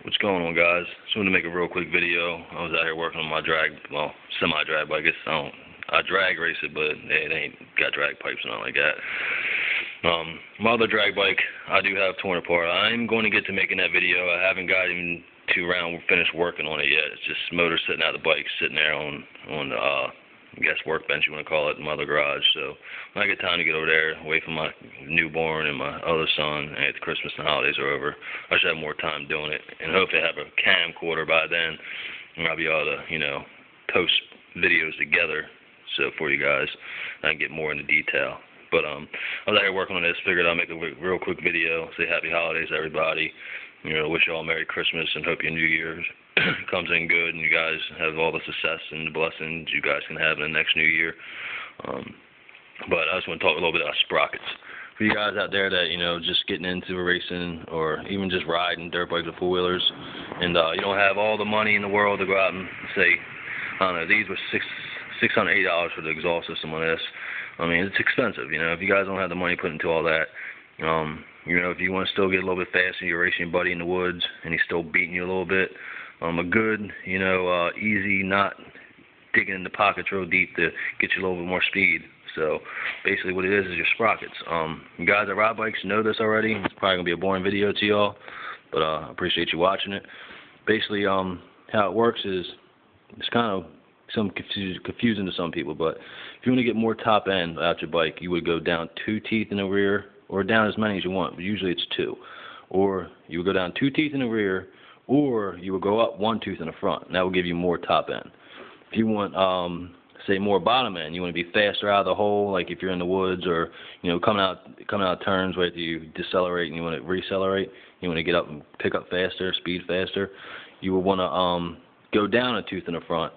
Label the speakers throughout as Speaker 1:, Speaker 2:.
Speaker 1: What's going on, guys? Just wanted to make a real quick video. I was out here working on my semi-drag bike. I drag race it, but it ain't got drag pipes and all like that. My other drag bike, I do have torn apart. I'm going to get to making that video. I haven't got even to finished working on it yet. It's just motor sitting out the bike, sitting there on the I guess workbench you want to call it, in my other garage. So when I get time to get over there, away from my newborn and my other son, and Christmas and holidays are over, I should have more time doing it, and hopefully have a camcorder by then, and I'll be able to, post videos together for you guys, and I can get more into detail. But I was out here working on this, figured I'd make a real quick video, say happy holidays to everybody, wish you all Merry Christmas, and hope your New Year's comes in good, and you guys have all the success and the blessings you guys can have in the next new year. But I just want to talk a little bit about sprockets. For you guys out there that, just getting into racing or even just riding dirt bikes or four-wheelers, and you don't have all the money in the world to go out and say, I don't know, these were $680 for the exhaust system on this. I mean, it's expensive, if you guys don't have the money put into all that. If you want to still get a little bit faster, you're racing your buddy in the woods, and he's still beating you a little bit, a good, easy, not digging in the pockets real deep to get you a little bit more speed. So basically what it is your sprockets. You guys that ride bikes know this already. It's probably going to be a boring video to y'all, but I appreciate you watching it. Basically, how it works is, it's kind of confusing to some people, but if you want to get more top end out your bike, you would go down 2 teeth in the rear, or down as many as you want, but usually it's 2. Or you would go down 2 teeth in the rear, or you would go up 1 tooth in the front, and that will give you more top end. If you want, say, more bottom end, you want to be faster out of the hole, like if you're in the woods, or coming out turns where you decelerate and you want to recelerate, you want to get up and pick up faster, speed faster, you will want to go down a tooth in the front.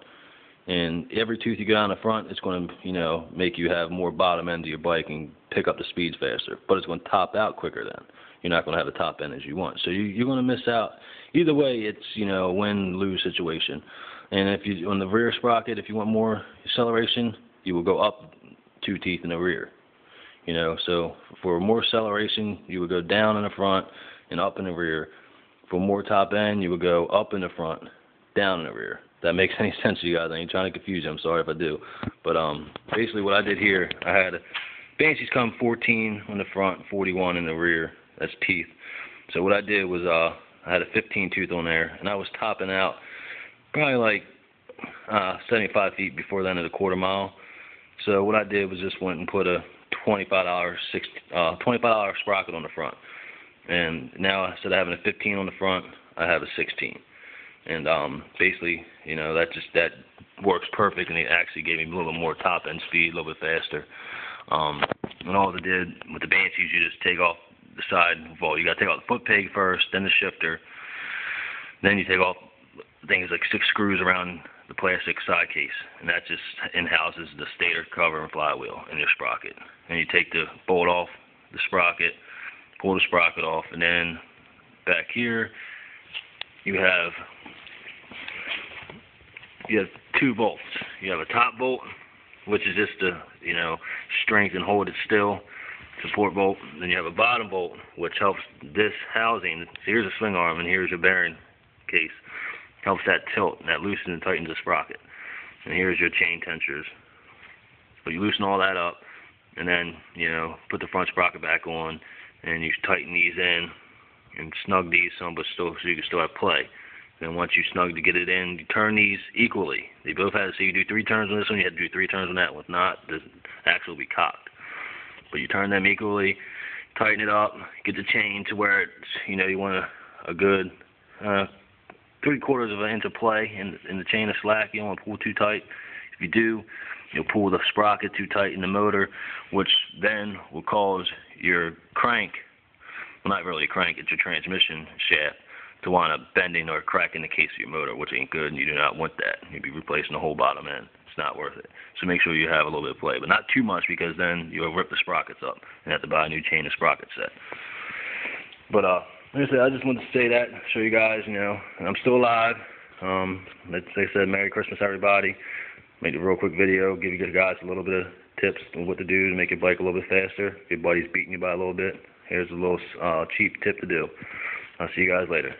Speaker 1: And every tooth you go down the front, it's going to, make you have more bottom end of your bike and pick up the speeds faster. But it's going to top out quicker then. You're not going to have the top end as you want. So you're going to miss out. Either way, it's, a win-lose situation. And if you, on the rear sprocket, if you want more acceleration, you will go up 2 teeth in the rear. So for more acceleration, you would go down in the front and up in the rear. For more top end, you would go up in the front, down in the rear. If that makes any sense to you guys. I ain't trying to confuse you. I'm sorry if I do. But basically what I did here, I had Banshees come 14 on the front, 41 in the rear. That's teeth. So what I did was I had a 15 tooth on there, and I was topping out probably like 75 feet before the end of the quarter mile. So what I did was just went and put a $25 sprocket on the front. And now instead of having a 15 on the front, I have a 16. And basically, that works perfect, and it actually gave me a little bit more top end speed, a little bit faster. And all it did with the Banshees, you just take off the side vault. You got to take off the foot peg first, then the shifter. Then you take off things like 6 screws around the plastic side case, and that just in-houses the stator, cover, and flywheel in your sprocket. And you take the bolt off the sprocket, pull the sprocket off, and then back here you have 2 bolts. You have a top bolt, which is just to strength and hold it still, support bolt. Then you have a bottom bolt, which helps this housing. So here's a swing arm, and here's your bearing case. Helps that tilt, and that loosens and tightens the sprocket. And here's your chain tensors. So you loosen all that up, and then put the front sprocket back on, and you tighten these in and snug these some, but so you can still have play. Then once you snug to get it in, you turn these equally. They both have, so you do 3 turns on this one, you have to do 3 turns on that one. If not, the axle will be cocked. But you turn them equally, tighten it up, get the chain to where it's, you want a good 3/4 of an inch of play in the chain of slack. You don't want to pull too tight. If you do, you'll pull the sprocket too tight in the motor, which then will cause your crank, well, not really a crank, it's your transmission shaft, to wind up bending or cracking the case of your motor, which ain't good, and you do not want that. You'll be replacing the whole bottom end. It's not worth it. So make sure you have a little bit of play, but not too much, because then you'll rip the sprockets up and have to buy a new chain of sprocket set. But like I said, I just wanted to say that, show you guys, I'm still alive. Like I said, Merry Christmas, everybody. Make a real quick video, give you guys a little bit of tips on what to do to make your bike a little bit faster. If your buddy's beating you by a little bit, here's a little cheap tip to do. I'll see you guys later.